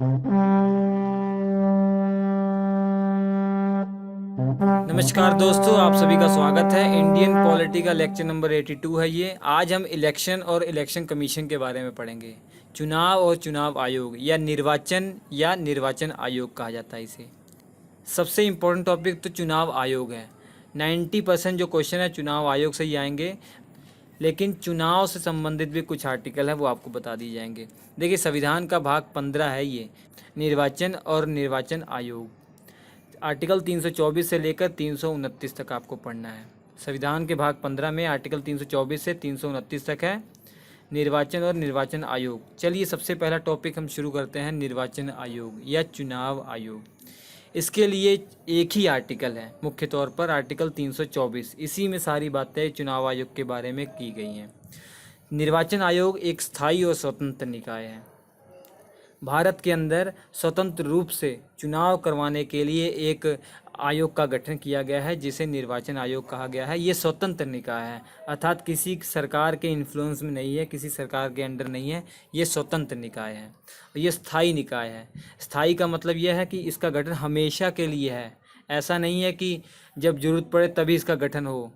नमस्कार दोस्तों, आप सभी का स्वागत है। इंडियन पॉलिटी का लेक्चर नंबर 82 है ये। आज हम इलेक्शन और इलेक्शन कमीशन के बारे में पढ़ेंगे। चुनाव और चुनाव आयोग या निर्वाचन आयोग कहा जाता है इसे। सबसे इम्पोर्टेंट टॉपिक तो चुनाव आयोग है। 90% जो क्वेश्चन है चुनाव आयोग से ही आएंगे, लेकिन चुनाव से संबंधित भी कुछ आर्टिकल है वो आपको बता दिए जाएंगे। देखिए, संविधान का भाग 15 है ये, निर्वाचन और निर्वाचन आयोग। आर्टिकल 324 से लेकर 329 तक आपको पढ़ना है। संविधान के भाग 15 में आर्टिकल 324 से 329 तक है, निर्वाचन और निर्वाचन आयोग। चलिए, सबसे पहला टॉपिक हम शुरू करते हैं, निर्वाचन आयोग या चुनाव आयोग। इसके लिए एक ही आर्टिकल है, मुख्य तौर पर आर्टिकल 324। इसी में सारी बातें चुनाव आयोग के बारे में की गई हैं। निर्वाचन आयोग एक स्थायी और स्वतंत्र निकाय है। भारत के अंदर स्वतंत्र रूप से चुनाव करवाने के लिए एक आयोग का गठन किया गया है, जिसे निर्वाचन आयोग कहा गया है। ये स्वतंत्र निकाय है, अर्थात किसी सरकार के इन्फ्लुएंस में नहीं है, किसी सरकार के अंडर नहीं है। ये स्वतंत्र निकाय है और ये स्थायी निकाय है। स्थायी का मतलब यह है कि इसका गठन हमेशा के लिए है। ऐसा नहीं है कि जब जरूरत पड़े तभी इसका गठन हो।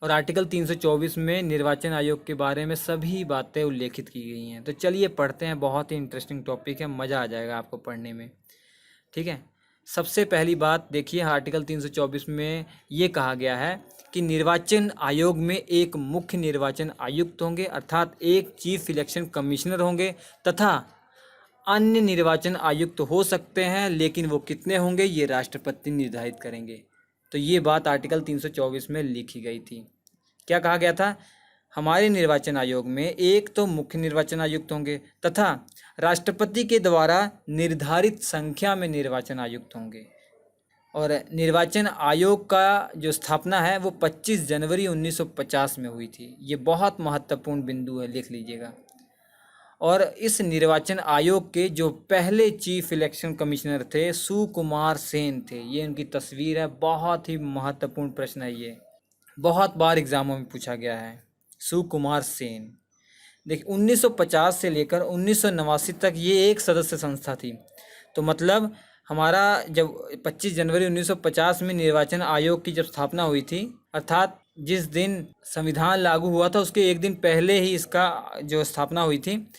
और आर्टिकल 324 में निर्वाचन आयोग के बारे में सभी बातें उल्लेखित की गई हैं। तो चलिए पढ़ते हैं, बहुत ही इंटरेस्टिंग टॉपिक है, मज़ा आ जाएगा आपको पढ़ने में। ठीक है, सबसे पहली बात देखिए, आर्टिकल 324 में ये कहा गया है कि निर्वाचन आयोग में एक मुख्य निर्वाचन आयुक्त होंगे, अर्थात एक चीफ इलेक्शन कमिश्नर होंगे, तथा अन्य निर्वाचन आयुक्त हो सकते हैं, लेकिन वो कितने होंगे ये राष्ट्रपति निर्धारित करेंगे। तो ये बात आर्टिकल 324 में लिखी गई थी। क्या कहा गया था? हमारे निर्वाचन आयोग में एक तो मुख्य निर्वाचन आयुक्त होंगे तथा राष्ट्रपति के द्वारा निर्धारित संख्या में निर्वाचन आयुक्त होंगे। और निर्वाचन आयोग का जो स्थापना है वो 25 जनवरी 1950 में हुई थी। ये बहुत महत्वपूर्ण बिंदु है, लिख लीजिएगा। और इस निर्वाचन आयोग के जो पहले चीफ इलेक्शन कमिश्नर थे सुकुमार सेन थे। ये उनकी तस्वीर है, बहुत ही महत्वपूर्ण प्रश्न है ये, बहुत बार एग्जामों में पूछा गया है। सुकुमार सेन, देखिए 1950 से लेकर 1989 तक ये एक सदस्य संस्था थी। तो मतलब हमारा जब 25 जनवरी 1950 में निर्वाचन आयोग की जब स्थापना हुई थी, अर्थात जिस दिन संविधान लागू हुआ था उसके एक दिन पहले ही इसका जो स्थापना हुई थी,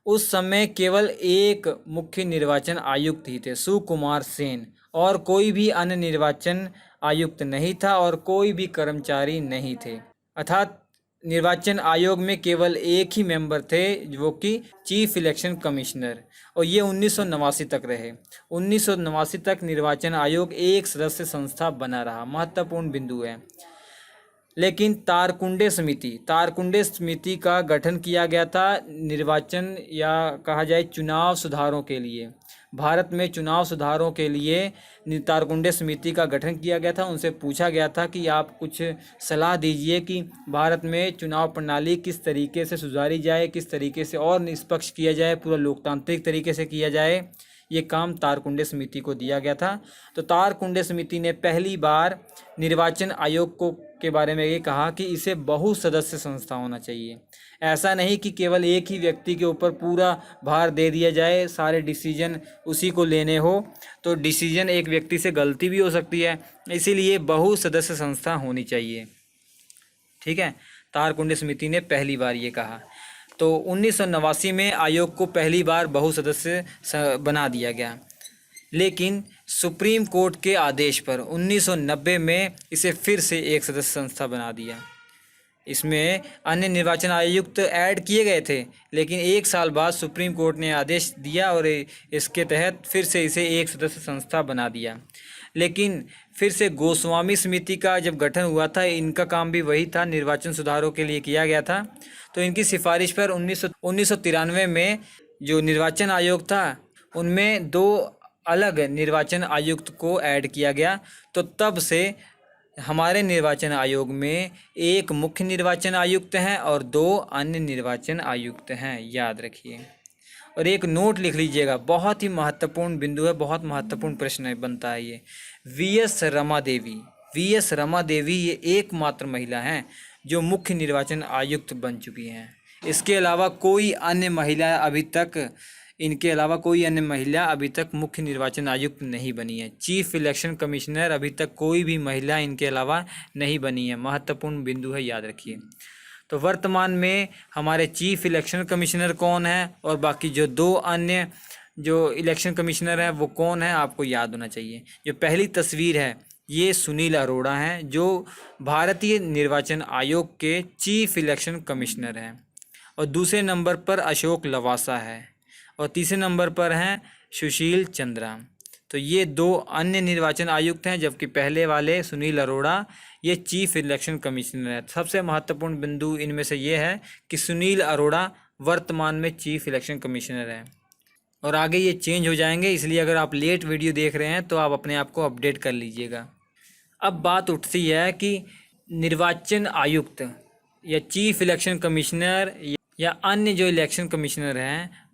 उस समय केवल एक मुख्य निर्वाचन आयुक्त ही थे, सुकुमार सेन, और कोई भी अन्य निर्वाचन आयुक्त नहीं था और कोई भी कर्मचारी नहीं थे। अर्थात निर्वाचन आयोग में केवल एक ही मेंबर थे जो कि चीफ इलेक्शन कमिश्नर, और ये 1989 तक रहे। 1989 तक निर्वाचन आयोग एक सदस्य संस्था बना रहा, महत्वपूर्ण बिंदु है। लेकिन तारकुंडे समिति का गठन किया गया था निर्वाचन या कहा जाए चुनाव सुधारों के लिए। भारत में चुनाव सुधारों के लिए तारकुंडे समिति का गठन किया गया था। उनसे पूछा गया था कि आप कुछ सलाह दीजिए कि भारत में चुनाव प्रणाली किस तरीके से सुधारी जाए, किस तरीके से और निष्पक्ष किया जाए, पूरा लोकतांत्रिक तरीके से किया जाए। ये काम तारकुंडे समिति को दिया गया था। तो तारकुंडे समिति ने पहली बार निर्वाचन आयोग को के बारे में ये कहा कि इसे बहु सदस्य संस्था होना चाहिए। ऐसा नहीं कि केवल एक ही व्यक्ति के ऊपर पूरा भार दे दिया जाए, सारे डिसीजन उसी को लेने हो, तो डिसीजन एक व्यक्ति से गलती भी हो सकती है, इसीलिए बहु सदस्य संस्था होनी चाहिए। ठीक है, तारकुंडे समिति ने पहली बार ये कहा। तो 1989 में आयोग को पहली बार बहुसदस्य बना दिया गया, लेकिन सुप्रीम कोर्ट के आदेश पर 1990 में इसे फिर से एक सदस्य संस्था बना दिया। इसमें अन्य निर्वाचन आयुक्त ऐड किए गए थे, लेकिन एक साल बाद सुप्रीम कोर्ट ने आदेश दिया और इसके तहत फिर से इसे एक सदस्य संस्था बना दिया। लेकिन फिर से गोस्वामी समिति का जब गठन हुआ था, इनका काम भी वही था, निर्वाचन सुधारों के लिए किया गया था। तो इनकी सिफारिश पर 1993 में जो निर्वाचन आयोग था उनमें दो अलग निर्वाचन आयुक्त को ऐड किया गया। तो तब से हमारे निर्वाचन आयोग में एक मुख्य निर्वाचन आयुक्त हैं और दो अन्य निर्वाचन आयुक्त हैं, याद रखिए। और एक नोट लिख लीजिएगा, बहुत ही महत्वपूर्ण बिंदु है, बहुत महत्वपूर्ण प्रश्न बनता है ये। वी.एस. रमा देवी ये एकमात्र महिला हैं जो मुख्य निर्वाचन आयुक्त बन चुकी हैं। इसके अलावा कोई अन्य महिला अभी तक इनके अलावा कोई अन्य महिला अभी तक मुख्य निर्वाचन आयुक्त नहीं बनी है। चीफ इलेक्शन कमिश्नर अभी तक कोई भी महिला इनके अलावा नहीं बनी है। महत्वपूर्ण बिंदु है, याद रखिए। तो वर्तमान में हमारे चीफ इलेक्शन कमिश्नर कौन है और बाकी जो 2 अन्य जो इलेक्शन कमिश्नर है वो कौन है, आपको याद होना चाहिए। जो पहली तस्वीर है ये सुनील अरोड़ा हैं, जो भारतीय निर्वाचन आयोग के चीफ इलेक्शन कमिश्नर हैं। और दूसरे नंबर पर अशोक लवासा है और तीसरे नंबर पर हैं सुशील चंद्रा। तो ये 2 अन्य निर्वाचन आयुक्त हैं, जबकि पहले वाले सुनील अरोड़ा ये चीफ इलेक्शन कमिश्नर है। सबसे महत्वपूर्ण बिंदु इनमें से ये है कि सुनील अरोड़ा वर्तमान में चीफ इलेक्शन कमिश्नर है और आगे ये चेंज हो जाएंगे, इसलिए अगर आप लेट वीडियो देख रहे हैं तो आप अपने आप को अपडेट कर लीजिएगा। अब बात उठती है कि निर्वाचन आयुक्त या चीफ इलेक्शन कमिश्नर या अन्य जो इलेक्शन कमिश्नर हैं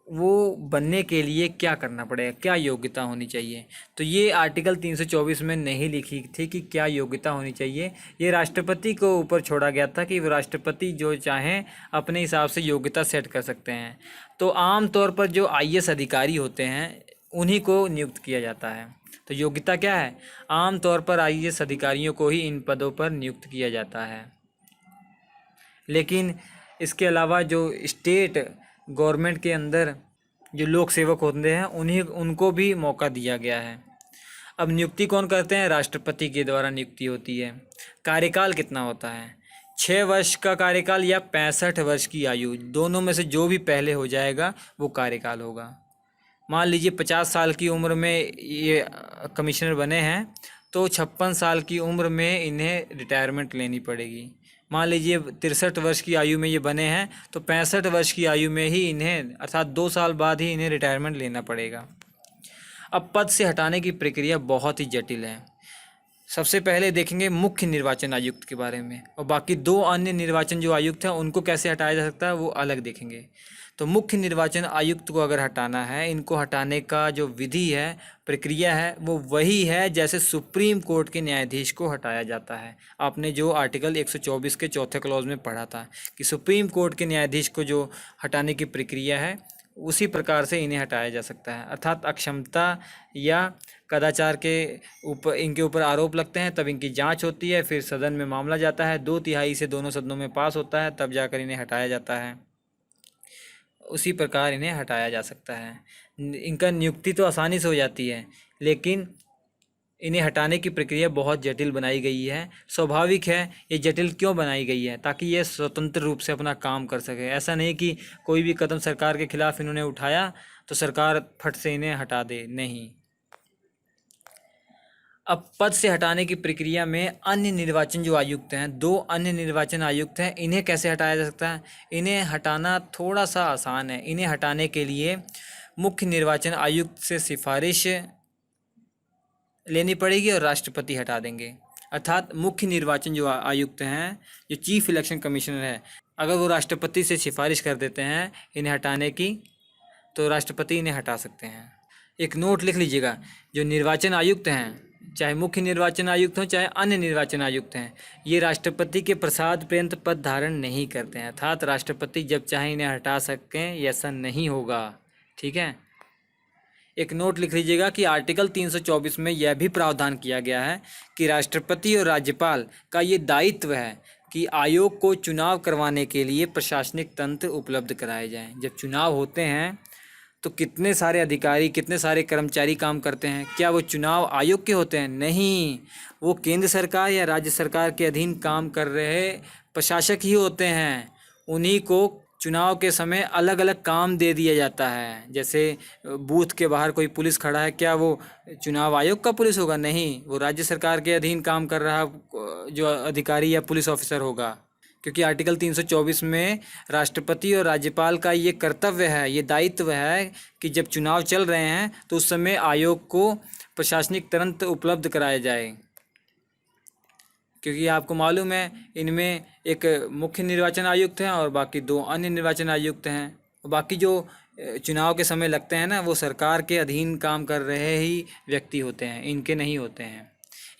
वो बनने के लिए क्या करना पड़ेगा, क्या योग्यता होनी चाहिए। तो ये आर्टिकल 324 में नहीं लिखी थी कि क्या योग्यता होनी चाहिए, ये राष्ट्रपति को ऊपर छोड़ा गया था कि वो राष्ट्रपति जो चाहें अपने हिसाब से योग्यता सेट कर सकते हैं। तो आम तौर पर जो IAS अधिकारी होते हैं उन्हीं को नियुक्त किया जाता है। तो योग्यता क्या है, आम तौर पर IAS अधिकारियों को ही इन पदों पर नियुक्त किया जाता है। लेकिन इसके अलावा जो स्टेट गवर्नमेंट के अंदर जो लोक सेवक होते हैं उनको भी मौका दिया गया है। अब नियुक्ति कौन करते हैं, राष्ट्रपति के द्वारा नियुक्ति होती है। कार्यकाल कितना होता है, 6 वर्ष का कार्यकाल या 65 वर्ष की आयु, दोनों में से जो भी पहले हो जाएगा वो कार्यकाल होगा। मान लीजिए 50 साल की उम्र में ये कमिश्नर बने हैं तो 56 साल की उम्र में इन्हें रिटायरमेंट लेनी पड़ेगी। मान लीजिए 63 वर्ष की आयु में ये बने हैं तो 65 वर्ष की आयु में ही इन्हें अर्थात 2 साल बाद ही इन्हें रिटायरमेंट लेना पड़ेगा। अब पद से हटाने की प्रक्रिया बहुत ही जटिल है। सबसे पहले देखेंगे मुख्य निर्वाचन आयुक्त के बारे में और बाकी 2 अन्य निर्वाचन जो आयुक्त हैं उनको कैसे हटाया जा सकता है वो अलग देखेंगे। तो मुख्य निर्वाचन आयुक्त को अगर हटाना है, इनको हटाने का जो विधि है, प्रक्रिया है, वो वही है जैसे सुप्रीम कोर्ट के न्यायाधीश को हटाया जाता है। आपने जो आर्टिकल 124 के 4थे क्लॉज में पढ़ा था कि सुप्रीम कोर्ट के न्यायाधीश को जो हटाने की प्रक्रिया है उसी प्रकार से इन्हें हटाया जा सकता है। अर्थात अक्षमता या कदाचार के ऊपर इनके ऊपर आरोप लगते हैं तब इनकी जांच होती है, फिर सदन में मामला जाता है, 2/3 से दोनों सदनों में पास होता है, तब जाकर इन्हें हटाया जाता है। उसी प्रकार इन्हें हटाया जा सकता है। इनका नियुक्ति तो आसानी से हो जाती है लेकिन इन्हें हटाने की प्रक्रिया बहुत जटिल बनाई गई है। स्वाभाविक है, ये जटिल क्यों बनाई गई है, ताकि ये स्वतंत्र रूप से अपना काम कर सके। ऐसा नहीं कि कोई भी कदम सरकार के खिलाफ इन्होंने उठाया तो सरकार फट से इन्हें हटा दे, नहीं। अब पद से हटाने की प्रक्रिया में अन्य निर्वाचन जो आयुक्त हैं, 2 अन्य निर्वाचन आयुक्त हैं, इन्हें कैसे हटाया जा सकता है। इन्हें हटाना थोड़ा सा आसान है। इन्हें हटाने के लिए मुख्य निर्वाचन आयुक्त से सिफारिश लेनी पड़ेगी और राष्ट्रपति हटा देंगे। अर्थात मुख्य निर्वाचन जो आयुक्त हैं, जो चीफ इलेक्शन कमिश्नर है, अगर वो राष्ट्रपति से सिफारिश कर देते हैं इन्हें हटाने की तो राष्ट्रपति इन्हें हटा सकते हैं। एक नोट लिख लीजिएगा, जो निर्वाचन आयुक्त हैं, चाहे मुख्य निर्वाचन आयुक्त हों चाहे अन्य निर्वाचन आयुक्त हैं, ये राष्ट्रपति के प्रसाद पर्यंत पद धारण नहीं करते हैं। अर्थात राष्ट्रपति जब चाहे इन्हें हटा सकें, ये ऐसा नहीं होगा। ठीक है, एक नोट लिख लीजिएगा कि आर्टिकल 324 में यह भी प्रावधान किया गया है कि राष्ट्रपति और राज्यपाल का ये दायित्व है कि आयोग को चुनाव करवाने के लिए प्रशासनिक तंत्र उपलब्ध कराए जाएं। जब चुनाव होते हैं तो कितने सारे अधिकारी, कितने सारे कर्मचारी काम करते हैं। क्या वो चुनाव आयोग के होते हैं? नहीं, वो केंद्र सरकार या राज्य सरकार के अधीन काम कर रहे प्रशासक ही होते हैं। उन्हीं को चुनाव के समय अलग अलग काम दे दिया जाता है। जैसे बूथ के बाहर कोई पुलिस खड़ा है, क्या वो चुनाव आयोग का पुलिस होगा? नहीं, वो राज्य सरकार के अधीन काम कर रहा जो अधिकारी या पुलिस ऑफिसर होगा। क्योंकि आर्टिकल 324 में राष्ट्रपति और राज्यपाल का ये कर्तव्य है, ये दायित्व है कि जब चुनाव चल रहे हैं तो उस समय आयोग को प्रशासनिक तंत्र उपलब्ध कराया जाए। क्योंकि आपको मालूम है इनमें एक मुख्य निर्वाचन आयुक्त हैं और बाकी 2 अन्य निर्वाचन आयुक्त हैं। बाकी जो चुनाव के समय लगते हैं ना, वो सरकार के अधीन काम कर रहे ही व्यक्ति होते हैं, इनके नहीं होते हैं।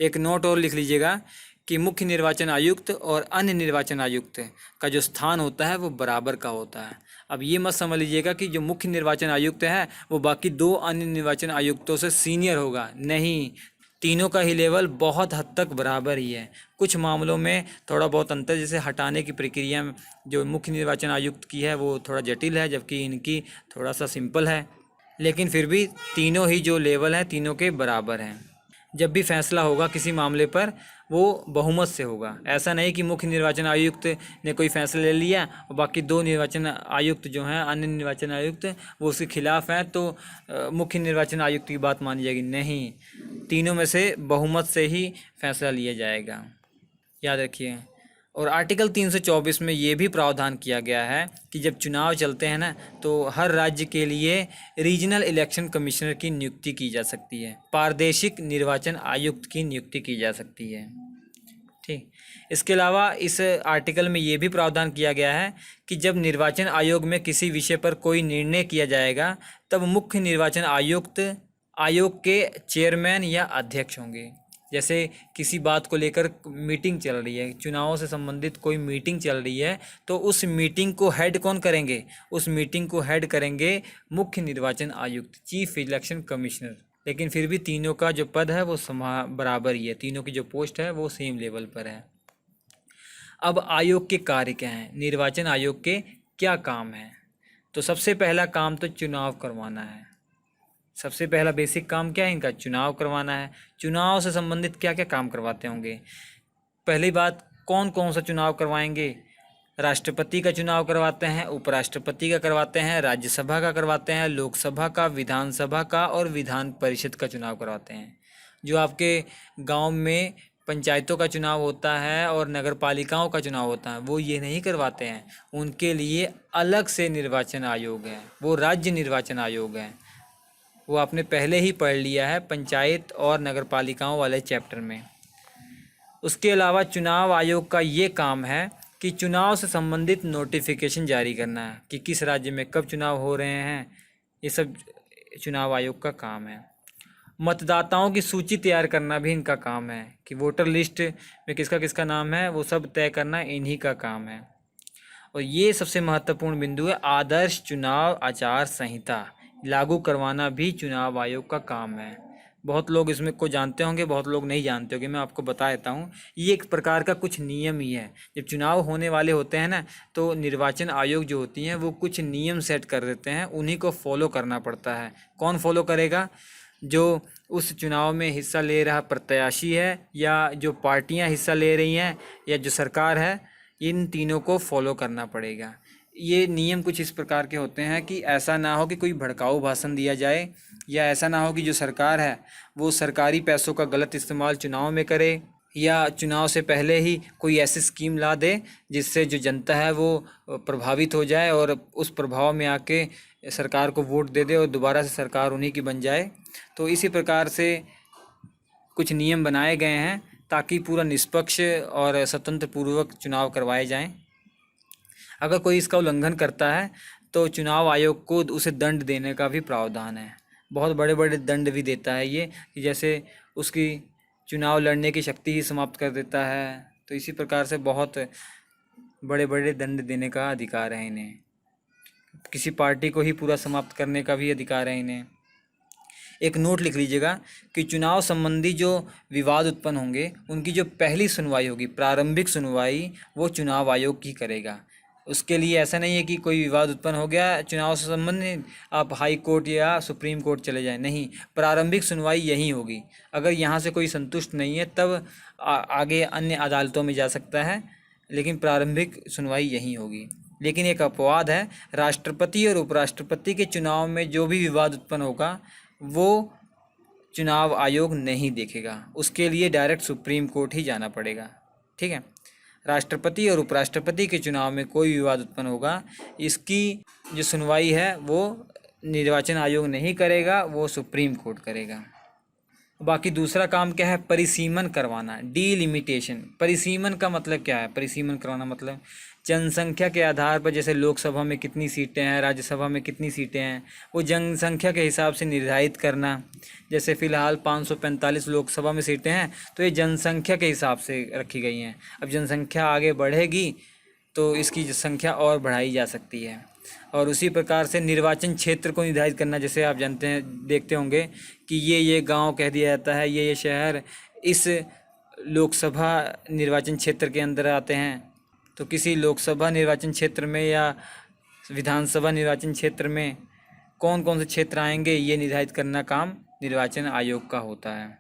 एक नोट और लिख लीजिएगा कि मुख्य निर्वाचन आयुक्त और अन्य निर्वाचन आयुक्त का जो स्थान होता है वो बराबर का होता है। अब ये मत समझ लीजिएगा कि जो मुख्य निर्वाचन आयुक्त है वो बाकी 2 अन्य निर्वाचन आयुक्तों से सीनियर होगा, नहीं, तीनों का ही लेवल बहुत हद तक बराबर ही है। कुछ मामलों में थोड़ा बहुत अंतर, जैसे हटाने की प्रक्रिया में जो मुख्य निर्वाचन आयुक्त की है वो थोड़ा जटिल है, जबकि इनकी थोड़ा सा सिंपल है, लेकिन फिर भी तीनों ही जो लेवल हैं तीनों के बराबर हैं। जब भी फैसला होगा किसी मामले पर वो बहुमत से होगा। ऐसा नहीं कि मुख्य निर्वाचन आयुक्त ने कोई फैसला ले लिया और बाकी 2 निर्वाचन आयुक्त जो हैं, अन्य निर्वाचन आयुक्त, वो उसके खिलाफ हैं तो मुख्य निर्वाचन आयुक्त की बात मानी जाएगी, नहीं, तीनों में से बहुमत से ही फैसला लिया जाएगा, याद रखिए। और आर्टिकल 324 में ये भी प्रावधान किया गया है कि जब चुनाव चलते हैं ना, तो हर राज्य के लिए रीजनल इलेक्शन कमिश्नर की नियुक्ति की जा सकती है, प्रादेशिक निर्वाचन आयुक्त की नियुक्ति की जा सकती है, ठीक। इसके अलावा इस आर्टिकल में ये भी प्रावधान किया गया है कि जब निर्वाचन आयोग में किसी विषय पर कोई निर्णय किया जाएगा तब मुख्य निर्वाचन आयुक्त आयोग के चेयरमैन या अध्यक्ष होंगे। जैसे किसी बात को लेकर मीटिंग चल रही है, चुनावों से संबंधित कोई मीटिंग चल रही है, तो उस मीटिंग को हेड कौन करेंगे? उस मीटिंग को हेड करेंगे मुख्य निर्वाचन आयुक्त, चीफ इलेक्शन कमिश्नर। लेकिन फिर भी तीनों का जो पद है वो बराबर ही है, तीनों की जो पोस्ट है वो सेम लेवल पर है। अब आयोग के कार्य क्या हैं? निर्वाचन आयोग के क्या काम हैं? तो सबसे पहला काम तो चुनाव करवाना है। सबसे पहला बेसिक काम क्या है इनका? चुनाव करवाना है। चुनाव से संबंधित क्या क्या काम करवाते होंगे? पहली बात, कौन कौन सा चुनाव करवाएंगे? राष्ट्रपति का चुनाव करवाते हैं, उपराष्ट्रपति का करवाते हैं, राज्यसभा का करवाते हैं, लोकसभा का, विधानसभा का और विधान परिषद का चुनाव करवाते हैं। जो आपके गांव में पंचायतों का चुनाव होता है और नगर पालिकाओं का चुनाव होता है वो ये नहीं करवाते हैं, उनके लिए अलग से निर्वाचन आयोग है, वो राज्य निर्वाचन आयोग है। वो आपने पहले ही पढ़ लिया है पंचायत और नगर पालिकाओं वाले चैप्टर में। उसके अलावा चुनाव आयोग का ये काम है कि चुनाव से संबंधित नोटिफिकेशन जारी करना है कि किस राज्य में कब चुनाव हो रहे हैं, ये सब चुनाव आयोग का काम है। मतदाताओं की सूची तैयार करना भी इनका काम है कि वोटर लिस्ट में किसका किसका नाम है वो सब तय करना इन्हीं का काम है। और ये सबसे महत्वपूर्ण बिंदु है, आदर्श चुनाव आचार संहिता लागू करवाना भी चुनाव आयोग का काम है। बहुत लोग इसमें को जानते होंगे, बहुत लोग नहीं जानते होंगे, मैं आपको बता देता हूँ। ये एक प्रकार का कुछ नियम ही है। जब चुनाव होने वाले होते हैं ना, तो निर्वाचन आयोग जो होती हैं वो कुछ नियम सेट कर देते हैं, उन्हीं को फॉलो करना पड़ता है। कौन फॉलो करेगा? जो उस चुनाव में हिस्सा ले रहा प्रत्याशी है, या जो पार्टियां हिस्सा ले रही हैं, या जो सरकार है, इन तीनों को फॉलो करना पड़ेगा। ये नियम कुछ इस प्रकार के होते हैं कि ऐसा ना हो कि कोई भड़काऊ भाषण दिया जाए, या ऐसा ना हो कि जो सरकार है वो सरकारी पैसों का गलत इस्तेमाल चुनाव में करे, या चुनाव से पहले ही कोई ऐसी स्कीम ला दे जिससे जो जनता है वो प्रभावित हो जाए और उस प्रभाव में आके सरकार को वोट दे दे और दोबारा से सरकार उन्हीं की बन जाए। तो इसी प्रकार से कुछ नियम बनाए गए हैं ताकि पूरा निष्पक्ष और स्वतंत्र पूर्वक चुनाव करवाए जाएं। अगर कोई इसका उल्लंघन करता है तो चुनाव आयोग को उसे दंड देने का भी प्रावधान है। बहुत बड़े बड़े दंड भी देता है ये, कि जैसे उसकी चुनाव लड़ने की शक्ति ही समाप्त कर देता है। तो इसी प्रकार से बहुत बड़े बड़े दंड देने का अधिकार है इन्हें। किसी पार्टी को ही पूरा समाप्त करने का भी अधिकार है इन्हें। एक नोट लिख लीजिएगा कि चुनाव संबंधी जो विवाद उत्पन्न होंगे उनकी जो पहली सुनवाई होगी, प्रारंभिक सुनवाई, वो चुनाव आयोग की करेगा। उसके लिए ऐसा नहीं है कि कोई विवाद उत्पन्न हो गया चुनाव से संबंधित आप हाई कोर्ट या सुप्रीम कोर्ट चले जाएं, नहीं, प्रारंभिक सुनवाई यहीं होगी। अगर यहाँ से कोई संतुष्ट नहीं है तब आगे अन्य अदालतों में जा सकता है, लेकिन प्रारंभिक सुनवाई यहीं होगी। लेकिन एक अपवाद है, राष्ट्रपति और उपराष्ट्रपति के चुनाव में जो भी विवाद उत्पन्न होगा वो चुनाव आयोग नहीं देखेगा, उसके लिए डायरेक्ट सुप्रीम कोर्ट ही जाना पड़ेगा, ठीक है। राष्ट्रपति और उपराष्ट्रपति के चुनाव में कोई विवाद उत्पन्न होगा, इसकी जो सुनवाई है वो निर्वाचन आयोग नहीं करेगा, वो सुप्रीम कोर्ट करेगा। बाकी दूसरा काम क्या है? परिसीमन करवाना, डीलिमिटेशन। परिसीमन का मतलब क्या है? परिसीमन करवाना मतलब जनसंख्या के आधार पर, जैसे लोकसभा में कितनी सीटें हैं, राज्यसभा में कितनी सीटें हैं, वो जनसंख्या के हिसाब से निर्धारित करना। जैसे फ़िलहाल 545 लोकसभा में सीटें हैं, तो ये जनसंख्या के हिसाब से रखी गई हैं। अब जनसंख्या आगे बढ़ेगी तो इसकी संख्या और बढ़ाई जा सकती है। और उसी प्रकार से निर्वाचन क्षेत्र को निर्धारित करना, जैसे आप जानते हैं, देखते होंगे कि ये गांव कह दिया जाता है, ये शहर इस लोकसभा निर्वाचन क्षेत्र के अंदर आते हैं। तो किसी लोकसभा निर्वाचन क्षेत्र में या विधानसभा निर्वाचन क्षेत्र में कौन कौन से क्षेत्र आएंगे, ये निर्धारित करना काम निर्वाचन आयोग का होता है।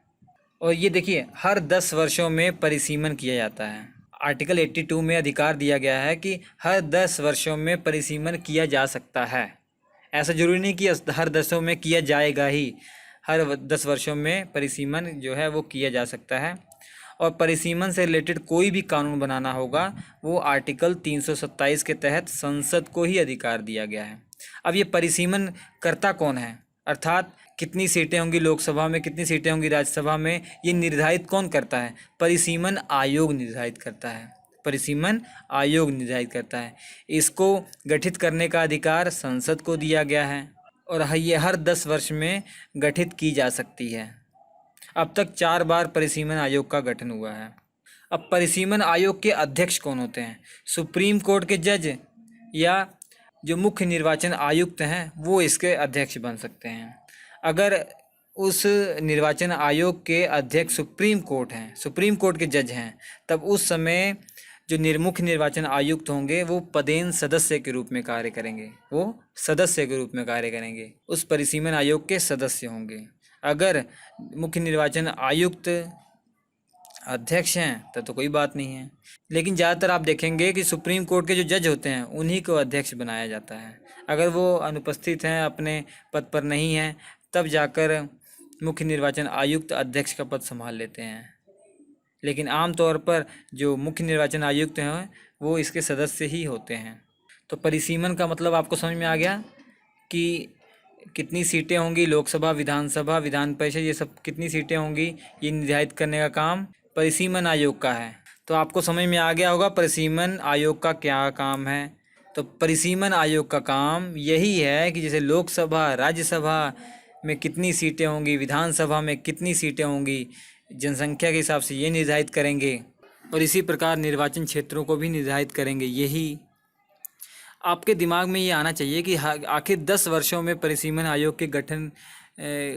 और ये देखिए, हर 10 वर्षों में परिसीमन किया जाता है। आर्टिकल 82 में अधिकार दिया गया है कि हर 10 वर्षों में परिसीमन किया जा सकता है। ऐसा जरूरी नहीं कि हर 10 में किया जाएगा ही, हर 10 वर्षों में परिसीमन जो है वो किया जा सकता है। और परिसीमन से रिलेटेड कोई भी कानून बनाना होगा, वो आर्टिकल 327 के तहत संसद को ही अधिकार दिया गया है। अब ये परिसीमन करता कौन है, अर्थात कितनी सीटें होंगी लोकसभा में, कितनी सीटें होंगी राज्यसभा में, ये निर्धारित कौन करता है? परिसीमन आयोग निर्धारित करता है। परिसीमन आयोग निर्धारित करता है। इसको गठित करने का अधिकार संसद को दिया गया है और ये हर 10 वर्ष में गठित की जा सकती है। अब तक 4 बार परिसीमन आयोग का गठन हुआ है। अब परिसीमन आयोग के अध्यक्ष कौन होते हैं? सुप्रीम कोर्ट के जज या जो मुख्य निर्वाचन आयुक्त हैं वो इसके अध्यक्ष बन सकते हैं। अगर उस निर्वाचन आयोग के अध्यक्ष सुप्रीम कोर्ट हैं, सुप्रीम कोर्ट के जज हैं, तब उस समय जो मुख्य निर्वाचन आयुक्त होंगे वो पदेन सदस्य के रूप में कार्य करेंगे, वो सदस्य के रूप में कार्य करेंगे, उस परिसीमन आयोग के सदस्य होंगे। अगर मुख्य निर्वाचन आयुक्त अध्यक्ष हैं तब तो कोई बात नहीं है, लेकिन ज़्यादातर आप देखेंगे कि सुप्रीम कोर्ट के जो जज होते हैं उन्हीं को अध्यक्ष बनाया जाता है। अगर वो अनुपस्थित हैं, अपने पद पर नहीं हैं, तब जाकर मुख्य निर्वाचन आयुक्त अध्यक्ष का पद संभाल लेते हैं। लेकिन आमतौर पर जो मुख्य निर्वाचन आयुक्त हैं वो इसके सदस्य ही होते हैं। तो परिसीमन का मतलब आपको समझ में आ गया कि कितनी सीटें होंगी, लोकसभा, विधानसभा, विधान परिषद, ये सब कितनी सीटें होंगी, ये निर्धारित करने का काम परिसीमन आयोग का है। तो आपको समझ में आ गया होगा परिसीमन आयोग का क्या काम है। तो परिसीमन आयोग का काम यही है कि जैसे लोकसभा, राज्यसभा में कितनी सीटें होंगी, विधानसभा में कितनी सीटें होंगी, जनसंख्या के हिसाब से ये निर्धारित करेंगे और इसी प्रकार निर्वाचन क्षेत्रों को भी निर्धारित करेंगे। यही आपके दिमाग में ये आना चाहिए कि आखिर 10 वर्षों में परिसीमन आयोग के गठन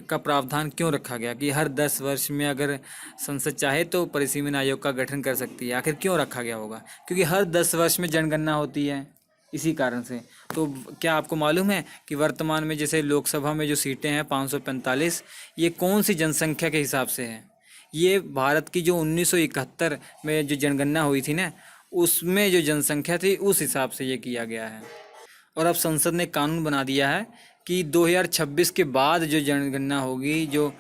का प्रावधान क्यों रखा गया कि हर 10 वर्ष में अगर संसद चाहे तो परिसीमन आयोग का गठन कर सकती है। आखिर क्यों रखा गया होगा? क्योंकि हर 10 वर्ष में जनगणना होती है, इसी कारण से। तो क्या आपको मालूम है कि वर्तमान में जैसे लोकसभा में जो सीटें हैं 545, ये कौन सी जनसंख्या के हिसाब से है? ये भारत की जो 1971 में जो जनगणना हुई थी ना, उसमें जो जनसंख्या थी उस हिसाब से ये किया गया है। और अब संसद ने कानून बना दिया है कि 2026 के बाद जो जनगणना होगी, जो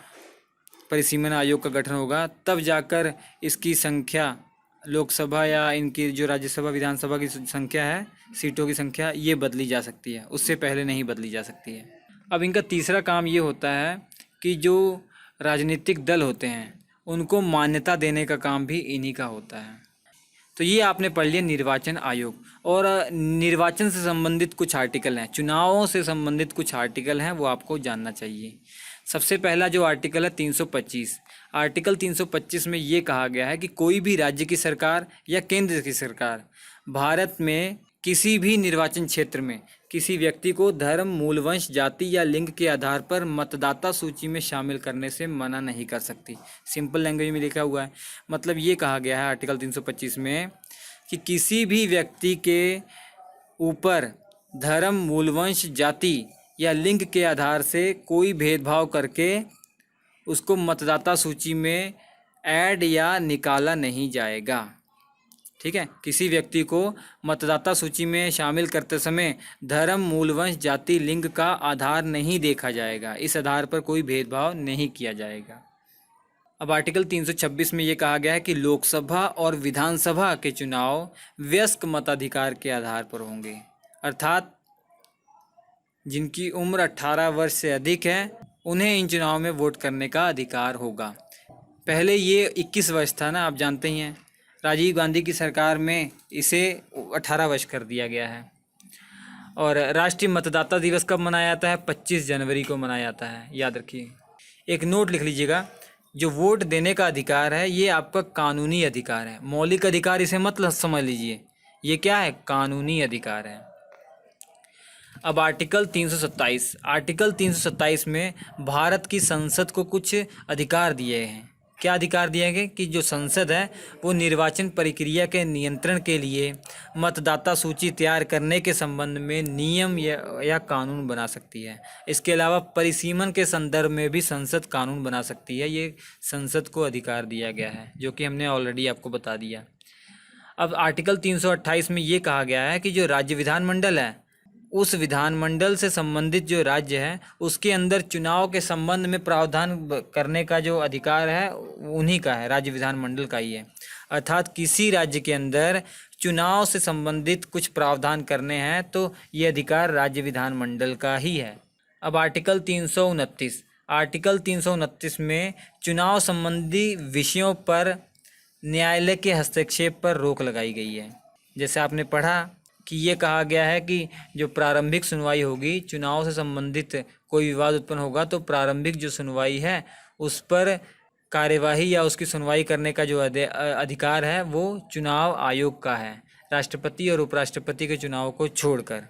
परिसीमन आयोग का गठन होगा, तब जाकर इसकी संख्या, लोकसभा या इनकी जो राज्यसभा, विधानसभा की संख्या है, सीटों की संख्या, ये बदली जा सकती है, उससे पहले नहीं बदली जा सकती है। अब इनका तीसरा काम ये होता है कि जो राजनीतिक दल होते हैं उनको मान्यता देने का काम भी इन्हीं का होता है। तो ये आपने पढ़ लिया निर्वाचन आयोग। और निर्वाचन से संबंधित कुछ आर्टिकल हैं, चुनावों से संबंधित कुछ आर्टिकल हैं, वो आपको जानना चाहिए। सबसे पहला जो आर्टिकल है 325। आर्टिकल 325 में ये कहा गया है कि कोई भी राज्य की सरकार या केंद्र की सरकार भारत में किसी भी निर्वाचन क्षेत्र में किसी व्यक्ति को धर्म, मूल वंश, जाति या लिंग के आधार पर मतदाता सूची में शामिल करने से मना नहीं कर सकती। सिंपल लैंग्वेज में लिखा हुआ है। मतलब ये कहा गया है आर्टिकल 325 में कि किसी भी व्यक्ति के ऊपर धर्म, मूल वंश, जाति या लिंग के आधार से कोई भेदभाव करके उसको मतदाता सूची में ऐड या निकाला नहीं जाएगा। ठीक है, किसी व्यक्ति को मतदाता सूची में शामिल करते समय धर्म, मूल वंश, जाति, लिंग का आधार नहीं देखा जाएगा। इस आधार पर कोई भेदभाव नहीं किया जाएगा। अब आर्टिकल 326 में ये कहा गया है कि लोकसभा और विधानसभा के चुनाव वयस्क मताधिकार के आधार पर होंगे, अर्थात जिनकी उम्र 18 वर्ष से अधिक है उन्हें इन चुनाव में वोट करने का अधिकार होगा। पहले ये 21 वर्ष था ना, आप जानते ही हैं। राजीव गांधी की सरकार में इसे 18 वर्ष कर दिया गया है। और राष्ट्रीय मतदाता दिवस कब मनाया जाता है? 25 जनवरी को मनाया जाता है, याद रखिए। एक नोट लिख लीजिएगा, जो वोट देने का अधिकार है ये आपका कानूनी अधिकार है, मौलिक अधिकार इसे मत समझ लीजिए, ये क्या है? कानूनी अधिकार है। अब आर्टिकल 327 में भारत की संसद को कुछ अधिकार दिए हैं। क्या अधिकार दिए गए? कि जो संसद है वो निर्वाचन प्रक्रिया के नियंत्रण के लिए मतदाता सूची तैयार करने के संबंध में नियम या कानून बना सकती है। इसके अलावा परिसीमन के संदर्भ में भी संसद कानून बना सकती है। ये संसद को अधिकार दिया गया है, जो कि हमने ऑलरेडी आपको बता दिया। अब आर्टिकल 328 में ये कहा गया है कि जो राज्य विधानमंडल है, उस विधानमंडल से संबंधित जो राज्य है उसके अंदर चुनाव के संबंध में प्रावधान करने का जो अधिकार है उन्हीं का है, राज्य विधानमंडल का ही है। अर्थात किसी राज्य के अंदर चुनाव से संबंधित कुछ प्रावधान करने हैं तो ये अधिकार राज्य विधानमंडल का ही है। अब आर्टिकल 329 में चुनाव संबंधी विषयों पर न्यायालय के हस्तक्षेप पर रोक लगाई गई है। जैसे आपने पढ़ा कि ये कहा गया है कि जो प्रारंभिक सुनवाई होगी, चुनाव से संबंधित कोई विवाद उत्पन्न होगा तो प्रारंभिक जो सुनवाई है उस पर कार्यवाही या उसकी सुनवाई करने का जो अधिकार है वो चुनाव आयोग का है, राष्ट्रपति और उपराष्ट्रपति के चुनाव को छोड़कर।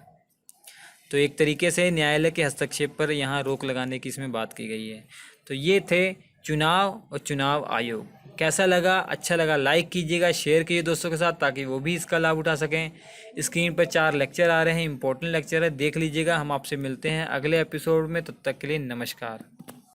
तो एक तरीके से न्यायालय के हस्तक्षेप पर यहाँ रोक लगाने की इसमें बात की गई है। तो ये थे चुनाव और चुनाव आयोग। कैसा लगा? अच्छा लगा लाइक कीजिएगा, शेयर कीजिए दोस्तों के साथ ताकि वो भी इसका लाभ उठा सकें। स्क्रीन पर 4 लेक्चर आ रहे हैं, इंपॉर्टेंट लेक्चर है, देख लीजिएगा। हम आपसे मिलते हैं अगले एपिसोड में, तब तक के लिए नमस्कार।